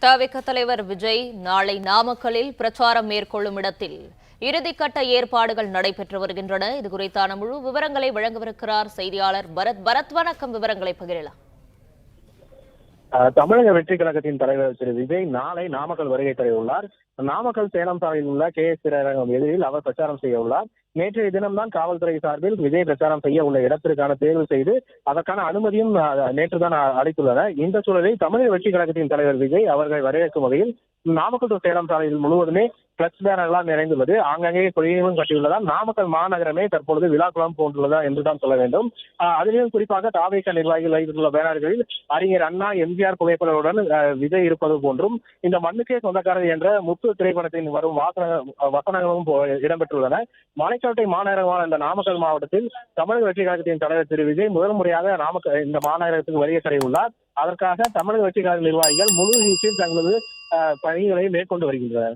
தவிக தலைவர் விஜய் நாளை நாமக்கல்லில் பிரச்சாரம் மேற்கொள்ளும் இடத்தில் இறுதிக்கட்ட ஏற்பாடுகள் நடைபெற்று வருகின்றன. இது குறித்தான முழு விவரங்களை வழங்கவிருக்கிறார் செய்தியாளர் பரத். வணக்கம், விவரங்களை பகிரலாம். தமிழக வெற்றி கழகத்தின் தலைவர் திரு விஜய் நாளை நாமக்கல் வருகை தர உள்ளார். நாமக்கல் சேலம் சாலையில் உள்ள KS திரையரங்கம் எதிரில் அவர் பிரச்சாரம் செய்ய உள்ளார். நேற்றைய தினம்தான் காவல்துறை சார்பில் விஜய் பிரச்சாரம் செய்ய உள்ள இடத்திற்கான தேர்வு செய்து அதற்கான அனுமதியும் நேற்றுதான் அளித்துள்ளனர். இந்த சூழலில் தமிழக வெற்றி கழகத்தின் தலைவர் விஜய் அவர்களை வரவேற்கும் வகையில் நாமக்கல் டு சேலம் சாலையில் முழுவதுமே பிளக்ஸ் பேனர்களால் நிறைந்துள்ளது. ஆங்காங்கே கொடியையும் கட்டியுள்ளதால் நாமக்கல் மாநகரமே தற்பொழுது விழாக்குளம் போன்றுள்ளதா என்றுதான் சொல்ல வேண்டும். அதிலும் குறிப்பாக தாவேக நிர்வாகிகள் வைத்துள்ள பேனர்களில் அறிஞர் அண்ணா, MGR புகைப்படத்துடன் விஜய் இருப்பது போன்றும் இந்த மண்ணுக்கே சொந்தக்காரர் என்ற முத்து திரைப்படத்தின் வரும் வசனங்களும் இடம்பெற்றுள்ளன. மலைக்கோட்டை மாநகரமான இந்த நாமக்கல் மாவட்டத்தில் தமிழக வெற்றி கழகத்தின் தலைவர் திரு விஜய் முதல் முறையாக இந்த மாநகரத்துக்கு வருகை தர உள்ளார். அதற்காக தமிழக வெற்றி கழக நிர்வாகிகள் முழு வீச்சில் தங்களது பணிகளை மேற்கொண்டு வருகின்றனர்.